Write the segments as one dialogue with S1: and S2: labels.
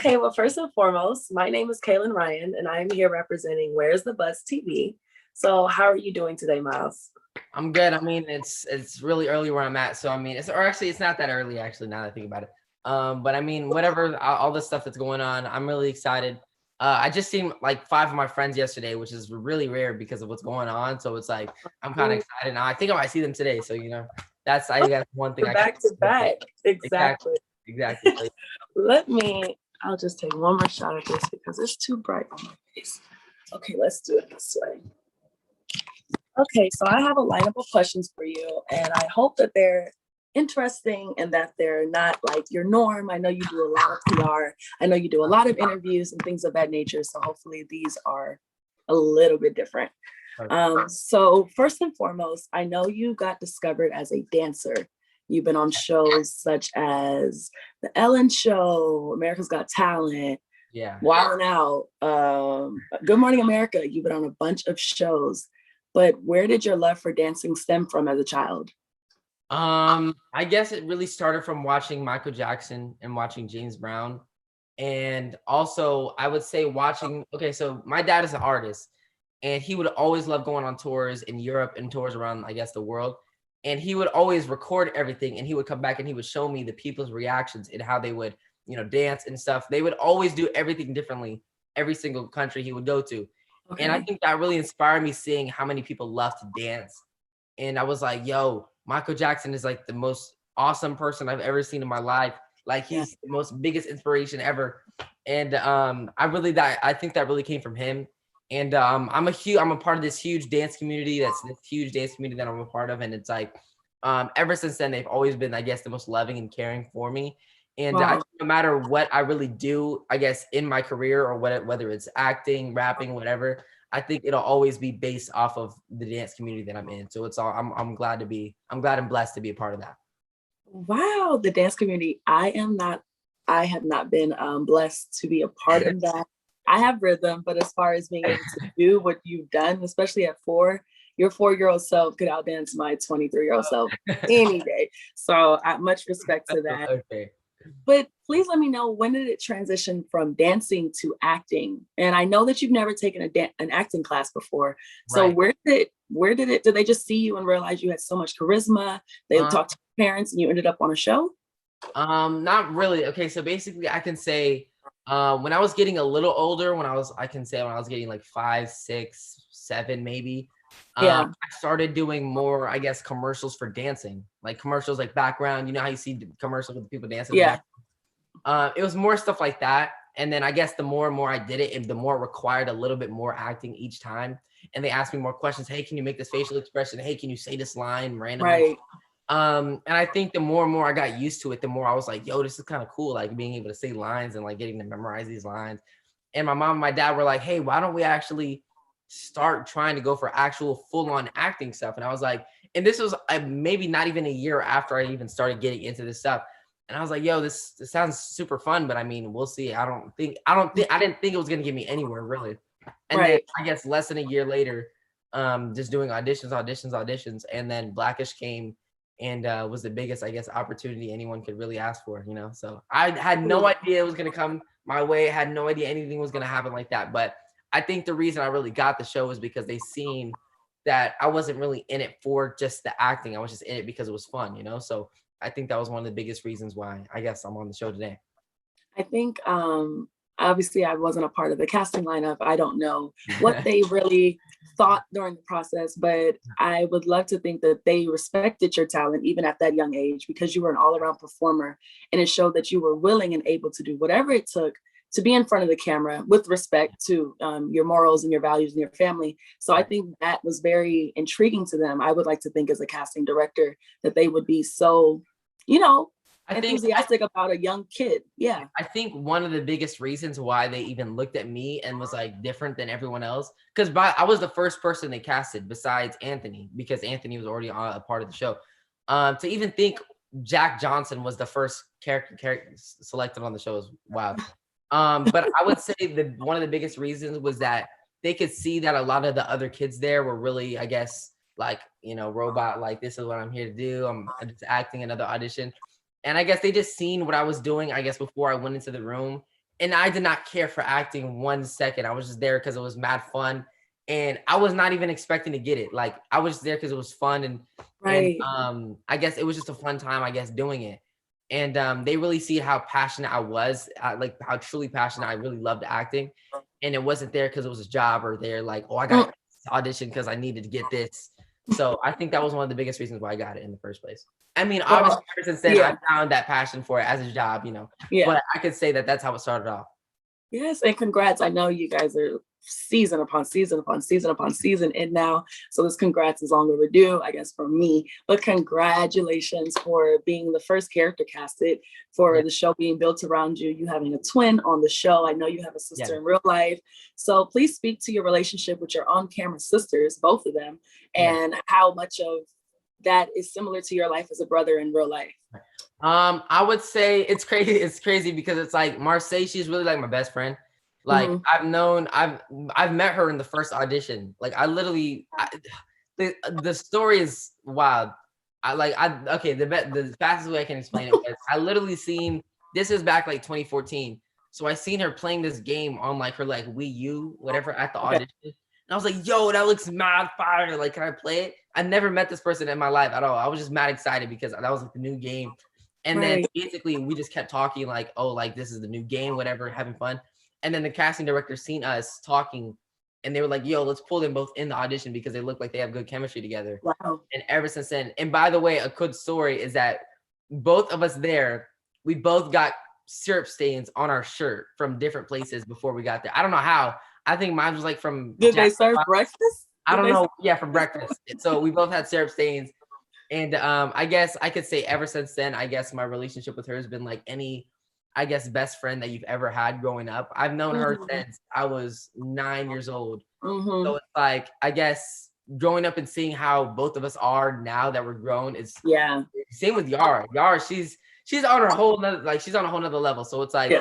S1: Okay, well, first and foremost, my name is Kaylin Ryan, and I'm here representing Where's the Buzz TV. So, how are you doing today, Miles?
S2: I'm good. I mean, it's really early where I'm at, so I mean, it's not that early actually. Now that I think about it, but I mean, whatever, all the stuff that's going on, I'm really excited. I just seen like 5 of my friends yesterday, which is really rare because of what's going on. So it's like I'm kind of
S1: Mm,
S2: excited now. I think I might see them today, so that's one thing
S1: We're
S2: I can't
S1: back to
S2: wait for.
S1: back.
S2: Exactly,
S1: Exactly.
S2: exactly. So
S1: I'll just take one more shot of this because it's too bright on my face. Okay, let's do it this way. Okay, so I have a lineup of questions for you, and I hope that they're interesting and that they're not like your norm. I know you do a lot of PR, I know you do a lot of interviews and things of that nature. So hopefully these are a little bit different. So first and foremost, I know you got discovered as a dancer. You've been on shows such as The Ellen Show, America's Got Talent,
S2: yeah.
S1: Wild 'N Out, Good Morning America. You've been on a bunch of shows, but where did your love for dancing stem from as a child?
S2: I guess it really started from watching Michael Jackson and watching James Brown. And also I would say watching, okay, so my dad is an artist and he would always love going on tours in Europe and tours around, I guess, the world. And he would always record everything and he would come back and he would show me the people's reactions and how they would, dance and stuff. They would always do everything differently every single country he would go to. And I
S1: Okay.
S2: think that really inspired me seeing how many people love to dance. And I was like, yo, Michael Jackson is like the most awesome person I've ever seen in my life. Like
S1: Yeah.
S2: he's the most biggest inspiration ever. And I think that really came from him. And I'm a part of this huge dance community. That's this huge dance community that I'm a part of. And it's like ever since then they've always been, I guess, the most loving and caring for me. And I
S1: Wow.
S2: think no matter what I really do, I guess, in my career or whether it's acting, rapping, whatever, I think it'll always be based off of the dance community that I'm in. So it's all I'm glad and blessed to be a part of that.
S1: Wow, the dance community. I have not been blessed to be a part of that. I have rhythm, but as far as being able to do what you've done, especially at 4, your 4-year-old self could outdance my 23-year-old self any day. So much respect to that.
S2: Okay.
S1: But please let me know, when did it transition from dancing to acting? And I know that you've never taken an acting class before. So
S2: Right.
S1: did they just see you and realize you had so much charisma? They
S2: Uh,
S1: talked to your parents and you ended up on a show?
S2: Not really. Okay, so basically I can say when I was getting a little older, I can say when I was getting like 5, 6, 7 maybe,
S1: Yeah.
S2: I started doing more, I guess, commercials for dancing. Like commercials like background, you know how you see the commercials with the people dancing in the
S1: Yeah.
S2: back. It was more stuff like that. And then I guess the more and more I did it, the more it required a little bit more acting each time. And they asked me more questions. Hey, can you make this facial expression? Hey, can you say this line randomly?
S1: Right.
S2: And I think the more and more I got used to it, the more I was like, yo, this is kind of cool, like being able to say lines and like getting to memorize these lines. And my mom and my dad were like, hey, why don't we actually start trying to go for actual full-on acting stuff? And I was like, and this was maybe not even a year after I even started getting into this stuff. And I was like, yo, this sounds super fun, but I mean, we'll see. I didn't think it was gonna get me anywhere really. And then
S1: Right.
S2: I guess less than a year later, just doing auditions, and then Blackish came and was the biggest, I guess, opportunity anyone could really ask for, So I had no idea it was gonna come my way, had no idea anything was gonna happen like that. But I think the reason I really got the show is because they seen that I wasn't really in it for just the acting. I was just in it because it was fun. So I think that was one of the biggest reasons why I guess I'm on the show today.
S1: I think obviously I wasn't a part of the casting lineup. I don't know what they really thought during the process, but I would love to think that they respected your talent even at that young age, because you were an all-around performer, and it showed that you were willing and able to do whatever it took to be in front of the camera with respect to your morals and your values and your family. So I
S2: Right.
S1: think that was very intriguing to them. I would like to think as a casting director that they would be so, you know,
S2: I think
S1: enthusiastic about a young kid. Yeah.
S2: I think one of the biggest reasons why they even looked at me and was like different than everyone else, because I was the first person they casted besides Anthony, because Anthony was already on a part of the show. To even think Jack Johnson was the first character selected on the show is wild. But I would say that one of the biggest reasons was that they could see that a lot of the other kids there were really, I guess, like, robot, like, this is what I'm here to do. I'm just acting another audition. And I guess they just seen what I was doing, I guess, before I went into the room. and I did not care for acting 1 second. I was just there because it was mad fun. And I was not even expecting to get it. Like I was there because it was fun and
S1: Right.
S2: I guess it was just a fun time, I guess, doing it. And they really see how passionate I was, like how truly passionate I really loved acting. And it wasn't there because it was a job or they're like, oh, I got to audition because I needed to get this. So I think that was one of the biggest reasons why I got it in the first place. I mean, obviously, ever since then, I found that passion for it as a job, you know.
S1: Yeah.
S2: But I could say that that's how it started off.
S1: Yes, and congrats. I know you guys are season upon season upon season upon season in now. So this congrats is long overdue, I guess, for me. But congratulations for being the first character casted, for the show being built around you, you having a twin on the show. I know you have a sister in real life. So please speak to your relationship with your on-camera sisters, both of them, and how much of that is similar to your life as a brother in real life.
S2: I would say it's crazy. It's crazy because it's like Marseille, she's really like my best friend. Like I've met her in the first audition. Like I literally, the story is wild. The fastest way I can explain it was I literally seen, this is back like 2014. So I seen her playing this game on like her like Wii U, whatever, at the audition. And I was like, yo, that looks mad fire. Like, can I play it? I never met this person in my life at all. I was just mad excited because that was like the new game. And then basically we just kept talking like, oh, like this is the new game, whatever, having fun. And then the casting director seen us talking and they were like, yo, let's pull them both in the audition because they look like they have good chemistry together.
S1: Wow.
S2: And ever since then, and by the way, a good story is that both of us there, we both got syrup stains on our shirt from different places before we got there. I don't know how. I think mine was like from.
S1: Did they serve breakfast?
S2: I don't know. Yeah, from breakfast. So we both had syrup stains. And I guess I could say ever since then, I guess my relationship with her has been like any, I guess, best friend that you've ever had growing up. I've known her since I was 9 years old. So it's like, I guess growing up and seeing how both of us are now that we're grown is same with Yara. Yara, she's on a whole nother, like she's on a whole nother level. So it's like,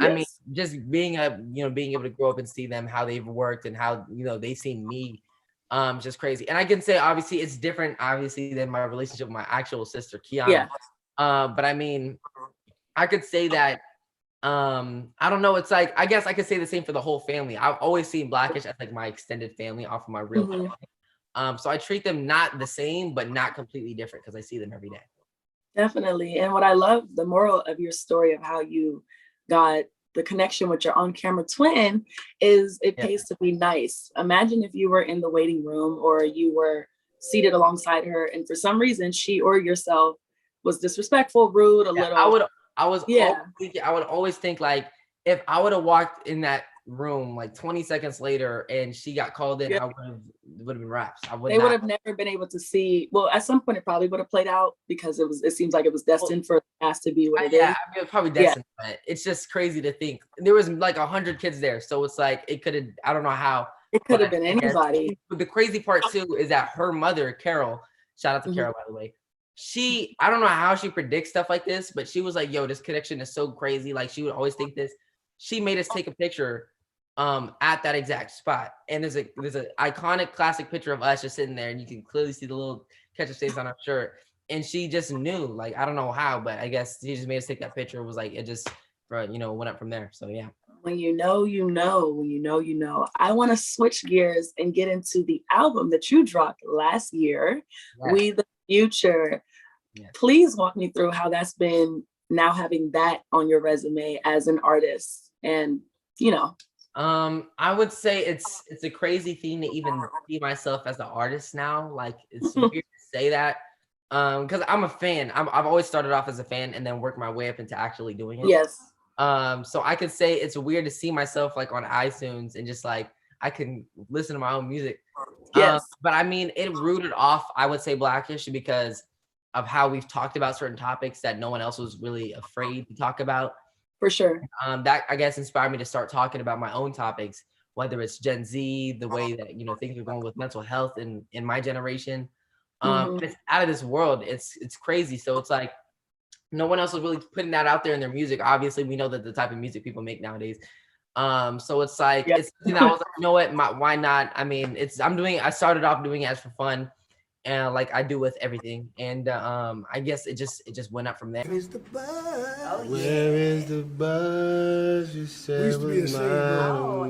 S2: I mean, just being being able to grow up and see them, how they've worked and how, they've seen me. Just crazy. And I can say obviously it's different obviously than my relationship with my actual sister Kiana. But I mean, I could say that I don't know, it's like I guess I could say the same for the whole family. I've always seen Blackish as like my extended family off of my real family. So I treat them not the same but not completely different because I see them every day.
S1: Definitely. And what I love, the moral of your story of how you got the connection with your on-camera twin is it pays to be nice. Imagine if you were in the waiting room or you were seated alongside her and for some reason she or yourself was disrespectful, rude, a little.
S2: I would always think like if I would have walked in that room like 20 seconds later and she got called in, I would have been raps. They
S1: would have never been able to see. Well, at some point it probably would have played out because it seems like it was destined for the cast to be what it is.
S2: I mean, it was probably destined, but it's just crazy to think there was like 100 kids there. So it's like it could have, I don't know how.
S1: It could have been anybody.
S2: But the crazy part too is that her mother, Carol, shout out to Carol, by the way. I don't know how she predicts stuff like this, but she was like, yo, this connection is so crazy. Like she would always think this. She made us take a picture at that exact spot. And there's an iconic classic picture of us just sitting there and you can clearly see the little ketchup stains on our shirt. And she just knew, like, I don't know how, but I guess she just made us take that picture. It was like, it just, went up from there. So yeah.
S1: When you know, you know, when you know, you know. I want to switch gears and get into the album that you dropped last year, We the Future. Please walk me through how that's been now having that on your resume as an artist. And,
S2: I would say it's a crazy thing to even see myself as an artist now. Like it's weird to say that because I'm a fan. I've always started off as a fan and then worked my way up into actually doing it.
S1: Yes.
S2: So I could say it's weird to see myself like on iTunes and just like I can listen to my own music. Yes. But I mean, it rooted off, I would say, Blackish because of how we've talked about certain topics that no one else was really afraid to talk about.
S1: For sure.
S2: That I guess inspired me to start talking about my own topics, whether it's Gen Z, the way that things are going with mental health in my generation. It's out of this world. It's crazy. So it's like no one else was really putting that out there in their music. Obviously, we know that the type of music people make nowadays. So it's like it's something that I was like, you know what, why not? I mean, I started off doing it as for fun. and like I do with everything. And I guess it just went up from there.
S3: Where is the buzz?
S1: Oh,
S3: Where is the buzz? You said
S1: Oh,